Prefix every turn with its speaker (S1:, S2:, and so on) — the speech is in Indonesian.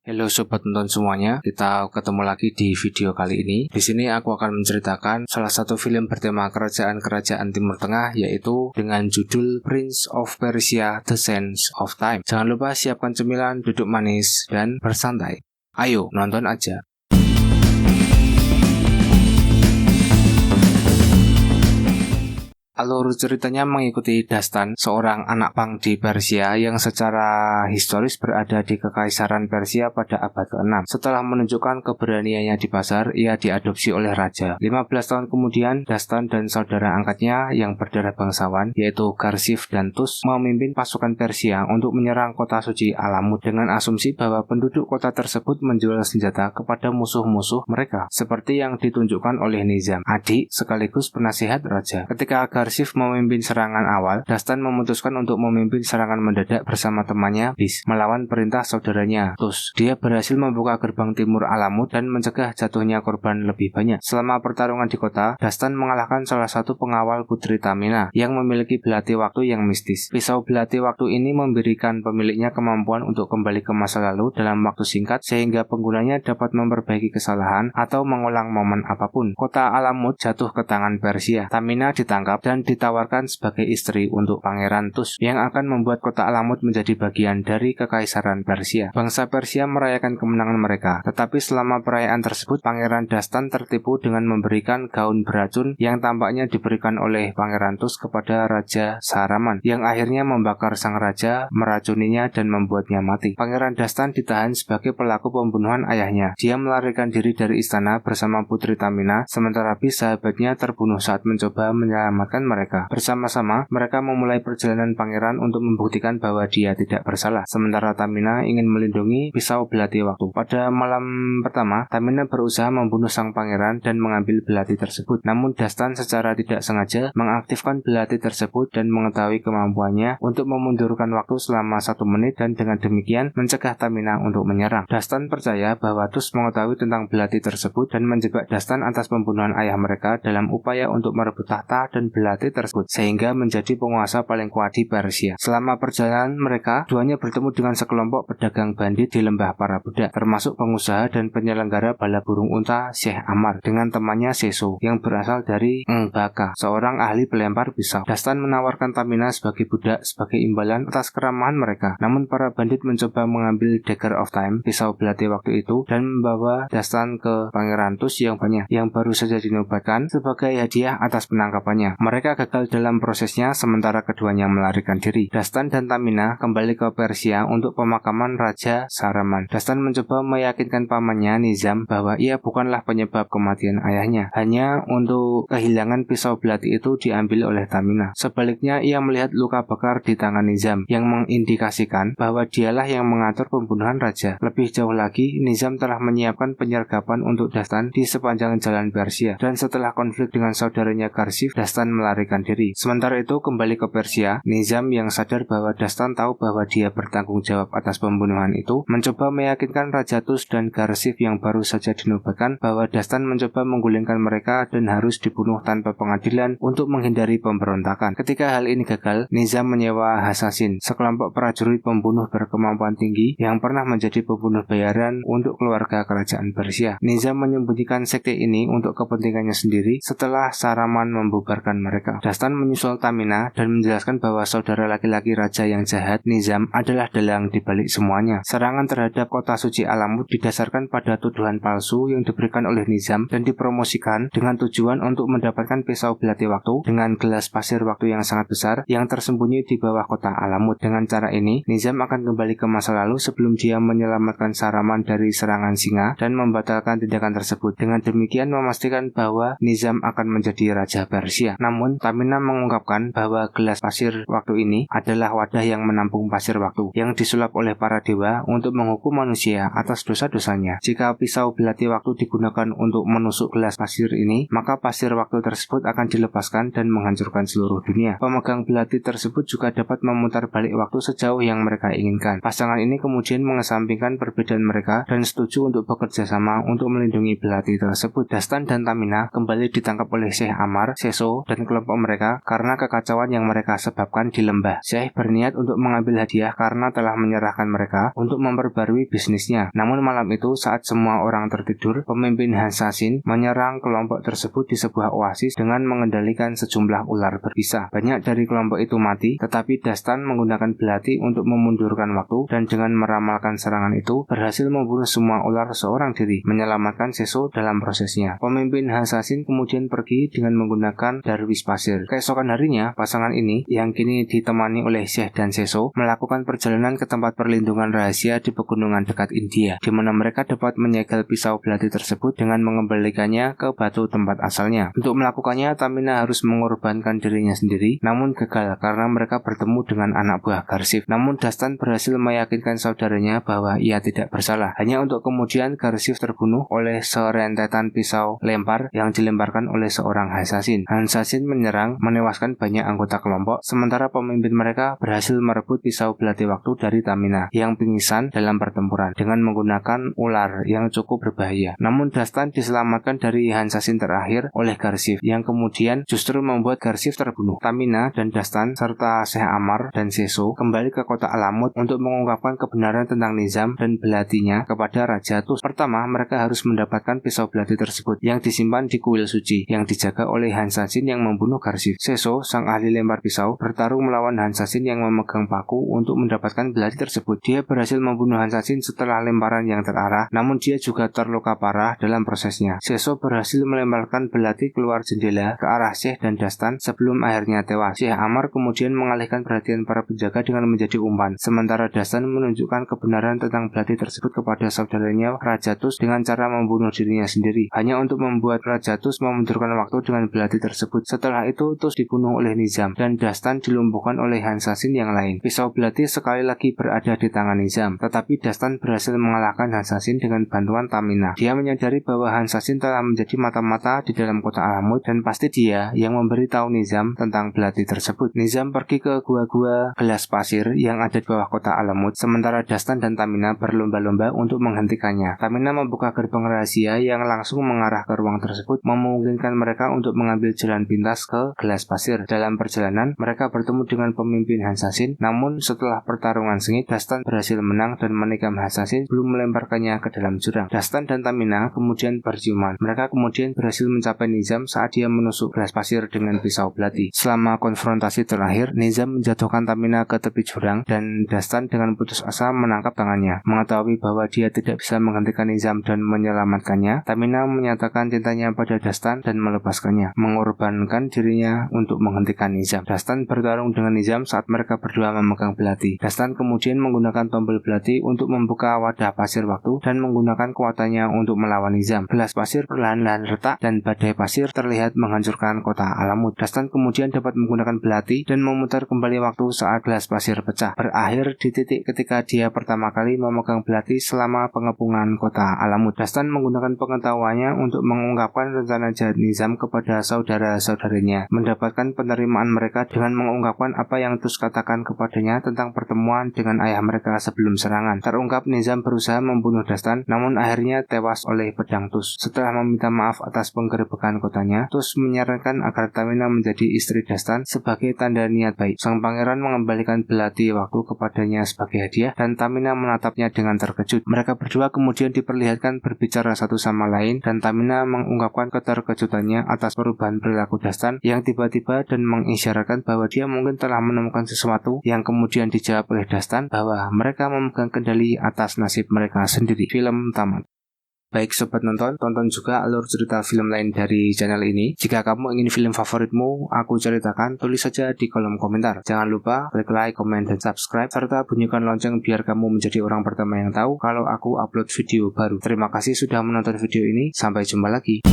S1: Halo sobat nonton semuanya, kita ketemu lagi di video kali ini. Di sini aku akan menceritakan salah satu film bertema kerajaan-kerajaan Timur Tengah, yaitu dengan judul Prince of Persia: The Sands of Time. Jangan lupa siapkan cemilan, duduk manis, dan bersantai. Ayo nonton aja. Alur ceritanya mengikuti Dastan, seorang anak pang di Persia yang secara historis berada di Kekaisaran Persia pada abad ke-6. Setelah menunjukkan keberaniannya di pasar, ia diadopsi oleh raja. 15 tahun kemudian, Dastan dan saudara angkatnya yang berdarah bangsawan, yaitu Garsif dan Tus, memimpin pasukan Persia untuk menyerang kota suci Alamut dengan asumsi bahwa penduduk kota tersebut menjual senjata kepada musuh-musuh mereka, seperti yang ditunjukkan oleh Nizam, adik sekaligus penasihat raja. Ketika Garsif memimpin serangan awal, Dastan memutuskan untuk memimpin serangan mendadak bersama temannya Bis, melawan perintah saudaranya Tus. Dia berhasil membuka gerbang timur Alamut dan mencegah jatuhnya korban lebih banyak. Selama pertarungan di kota, Dastan mengalahkan salah satu pengawal Putri Tamina yang memiliki belati waktu yang mistis. Pisau belati waktu ini memberikan pemiliknya kemampuan untuk kembali ke masa lalu dalam waktu singkat, sehingga penggunanya dapat memperbaiki kesalahan atau mengulang momen apapun. Kota Alamut jatuh ke tangan Persia. Tamina ditangkap dan ditawarkan sebagai istri untuk Pangeran Tus yang akan membuat kota Alamut menjadi bagian dari Kekaisaran Persia. Bangsa Persia merayakan kemenangan mereka, tetapi selama perayaan tersebut Pangeran Dastan tertipu dengan memberikan gaun beracun yang tampaknya diberikan oleh Pangeran Tus kepada Raja Saraman, yang akhirnya membakar sang raja, meracuninya dan membuatnya mati. Pangeran Dastan ditahan sebagai pelaku pembunuhan ayahnya. Dia melarikan diri dari istana bersama Putri Tamina, sementara Bis, sahabatnya, terbunuh saat mencoba menyelamatkan mereka. Bersama-sama, mereka memulai perjalanan pangeran untuk membuktikan bahwa dia tidak bersalah. Sementara Tamina ingin melindungi pisau belati waktu. Pada malam pertama, Tamina berusaha membunuh sang pangeran dan mengambil belati tersebut. Namun Dastan secara tidak sengaja mengaktifkan belati tersebut dan mengetahui kemampuannya untuk memundurkan waktu selama 1 menit dan dengan demikian mencegah Tamina untuk menyerang. Dastan percaya bahwa Tus mengetahui tentang belati tersebut dan menjebak Dastan atas pembunuhan ayah mereka dalam upaya untuk merebut tahta dan belati tersebut, sehingga menjadi penguasa paling kuat di Persia. Selama perjalanan mereka, keduanya bertemu dengan sekelompok pedagang bandit di lembah para budak, termasuk pengusaha dan penyelenggara bala burung unta Syekh Amar dengan temannya Seso yang berasal dari Ngbaka, seorang ahli pelempar pisau. Dastan menawarkan Tamina sebagai budak sebagai imbalan atas keramahan mereka. Namun para bandit mencoba mengambil Dagger of Time, pisau belati waktu itu, dan membawa Dastan ke Pangeran Tus yang banyak yang baru saja dinobatkan sebagai hadiah atas penangkapannya. Mereka gagal dalam prosesnya sementara keduanya melarikan diri. Dastan dan Tamina kembali ke Persia untuk pemakaman Raja Saraman. Dastan mencoba meyakinkan pamannya Nizam bahwa ia bukanlah penyebab kematian ayahnya, hanya untuk kehilangan pisau belati itu diambil oleh Tamina. Sebaliknya, ia melihat luka bakar di tangan Nizam yang mengindikasikan bahwa dialah yang mengatur pembunuhan raja. Lebih jauh lagi, Nizam telah menyiapkan penyergapan untuk Dastan di sepanjang jalan Persia, dan setelah konflik dengan saudaranya Garsif, Dastan melarikan diri. Sementara itu, kembali ke Persia, Nizam yang sadar bahwa Dastan tahu bahwa dia bertanggung jawab atas pembunuhan itu, mencoba meyakinkan Raja Tus dan Garsif yang baru saja dinobatkan bahwa Dastan mencoba menggulingkan mereka dan harus dibunuh tanpa pengadilan untuk menghindari pemberontakan. Ketika hal ini gagal, Nizam menyewa Hasasin, sekelompok prajurit pembunuh berkemampuan tinggi yang pernah menjadi pembunuh bayaran untuk keluarga kerajaan Persia. Nizam menyembunyikan sekte ini untuk kepentingannya sendiri setelah Saraman membubarkan mereka. Dastan menyusul Tamina dan menjelaskan bahwa saudara laki-laki raja yang jahat, Nizam, adalah dalang di balik semuanya. Serangan terhadap kota suci Alamut didasarkan pada tuduhan palsu yang diberikan oleh Nizam dan dipromosikan dengan tujuan untuk mendapatkan pisau belati waktu dengan gelas pasir waktu yang sangat besar yang tersembunyi di bawah kota Alamut. Dengan cara ini, Nizam akan kembali ke masa lalu sebelum dia menyelamatkan Saraman dari serangan singa dan membatalkan tindakan tersebut. Dengan demikian memastikan bahwa Nizam akan menjadi raja Persia. Namun, Tamina mengungkapkan bahwa gelas pasir waktu ini adalah wadah yang menampung pasir waktu yang disulap oleh para dewa untuk menghukum manusia atas dosa-dosanya. Jika pisau belati waktu digunakan untuk menusuk gelas pasir ini, maka pasir waktu tersebut akan dilepaskan dan menghancurkan seluruh dunia. Pemegang belati tersebut juga dapat memutar balik waktu sejauh yang mereka inginkan. Pasangan ini kemudian mengesampingkan perbedaan mereka dan setuju untuk bekerja sama untuk melindungi belati tersebut. Dastan dan Tamina kembali ditangkap oleh Syekh Amar, Seso, dan kelompok kelompok mereka karena kekacauan yang mereka sebabkan di lembah. Syekh berniat untuk mengambil hadiah karena telah menyerahkan mereka untuk memperbarui bisnisnya. Namun malam itu saat semua orang tertidur, pemimpin Hansashin menyerang kelompok tersebut di sebuah oasis dengan mengendalikan sejumlah ular berbisa. Banyak dari kelompok itu mati, tetapi Dastan menggunakan belati untuk memundurkan waktu dan dengan meramalkan serangan itu berhasil membunuh semua ular seorang diri, menyelamatkan Seso dalam prosesnya. Pemimpin Hansashin kemudian pergi dengan menggunakan darwis pasir. Keesokan harinya, pasangan ini yang kini ditemani oleh Syekh dan Seso melakukan perjalanan ke tempat perlindungan rahasia di pegunungan dekat India, di mana mereka dapat menyegel pisau belati tersebut dengan mengembalikannya ke batu tempat asalnya. Untuk melakukannya, Tamina harus mengorbankan dirinya sendiri, namun gagal karena mereka bertemu dengan anak buah Garsif. Namun Dastan berhasil meyakinkan saudaranya bahwa ia tidak bersalah, hanya untuk kemudian Garsif terbunuh oleh serentetan pisau lempar yang dilemparkan oleh seorang Hansashin. Hansashin menyerang, menewaskan banyak anggota kelompok, sementara pemimpin mereka berhasil merebut pisau belati waktu dari Tamina yang pingsan dalam pertempuran dengan menggunakan ular yang cukup berbahaya. Namun Dastan diselamatkan dari Hansashin terakhir oleh Garsif yang kemudian justru membuat Garsif terbunuh. Tamina dan Dastan serta Syekh Amar dan Seso kembali ke kota Alamut untuk mengungkapkan kebenaran tentang Nizam dan belatinya kepada Raja Tus. Pertama, mereka harus mendapatkan pisau belati tersebut yang disimpan di kuil suci yang dijaga oleh Hansashin yang membunuh Garsif. Seso, sang ahli lempar pisau, bertarung melawan Hansashin yang memegang paku untuk mendapatkan belati tersebut. Dia berhasil membunuh Hansashin setelah lemparan yang terarah, namun dia juga terluka parah dalam prosesnya. Seso berhasil melemparkan belati keluar jendela ke arah Syekh dan Dastan sebelum akhirnya tewas. Syekh Amar kemudian mengalihkan perhatian para penjaga dengan menjadi umpan, sementara Dastan menunjukkan kebenaran tentang belati tersebut kepada saudaranya Raja Tus dengan cara membunuh dirinya sendiri, hanya untuk membuat Raja Tus memundurkan waktu dengan belati tersebut. Setelah itu Tus dibunuh oleh Nizam dan Dastan dilumpuhkan oleh Hansashin yang lain. Pisau belati sekali lagi berada di tangan Nizam, tetapi Dastan berhasil mengalahkan Hansashin dengan bantuan Tamina. Dia menyadari bahwa Hansashin telah menjadi mata-mata di dalam kota Alamut dan pasti dia yang memberitahu Nizam tentang belati tersebut. Nizam pergi ke gua-gua gelas pasir yang ada di bawah kota Alamut, sementara Dastan dan Tamina berlomba-lomba untuk menghentikannya. Tamina membuka gerbang rahasia yang langsung mengarah ke ruang tersebut, memungkinkan mereka untuk mengambil jalan pintas ke gelas pasir. Dalam perjalanan, mereka bertemu dengan pemimpin Hansashin, namun setelah pertarungan sengit, Dastan berhasil menang dan menikam Hansashin belum melemparkannya ke dalam jurang. Dastan dan Tamina kemudian berciuman. Mereka kemudian berhasil mencapai Nizam saat dia menusuk gelas pasir dengan pisau belati. Selama konfrontasi terakhir, Nizam menjatuhkan Tamina ke tepi jurang dan Dastan dengan putus asa menangkap tangannya. Mengetahui bahwa dia tidak bisa menghentikan Nizam dan menyelamatkannya, Tamina menyatakan cintanya pada Dastan dan melepaskannya, mengorbankan dirinya untuk menghentikan Nizam. Dastan bertarung dengan Nizam saat mereka berdua memegang belati. Dastan kemudian menggunakan tombol belati untuk membuka wadah pasir waktu dan menggunakan kekuatannya untuk melawan Nizam. Gelas pasir perlahan-lahan retak dan badai pasir terlihat menghancurkan kota Alamut. Dastan kemudian dapat menggunakan belati dan memutar kembali waktu saat gelas pasir pecah, berakhir di titik ketika dia pertama kali memegang belati selama pengepungan kota Alamut. Dastan menggunakan pengetahuannya untuk mengungkapkan rencana jahat Nizam kepada saudara-saudaranya, mendapatkan penerimaan mereka dengan mengungkapkan apa yang Tus katakan kepadanya tentang pertemuan dengan ayah mereka sebelum serangan. Terungkap Nizam berusaha membunuh Dastan, namun akhirnya tewas oleh pedang Tus. Setelah meminta maaf atas penggerebekan kotanya, Tus menyarankan agar Tamina menjadi istri Dastan sebagai tanda niat baik. Sang pangeran mengembalikan belati waktu kepadanya sebagai hadiah dan Tamina menatapnya dengan terkejut. Mereka berdua kemudian diperlihatkan berbicara satu sama lain dan Tamina mengungkapkan keterkejutannya atas perubahan perilaku Dastan yang tiba-tiba dan mengisyaratkan bahwa dia mungkin telah menemukan sesuatu yang kemudian dijawab oleh Dastan bahwa mereka memegang kendali atas nasib mereka sendiri. Film tamat. Baik sobat nonton, tonton juga alur cerita film lain dari channel ini. Jika kamu ingin film favoritmu aku ceritakan, tulis saja di kolom komentar. Jangan lupa klik like, komen, dan subscribe, serta bunyikan lonceng biar kamu menjadi orang pertama yang tahu kalau aku upload video baru. Terima kasih sudah menonton video ini, sampai jumpa lagi.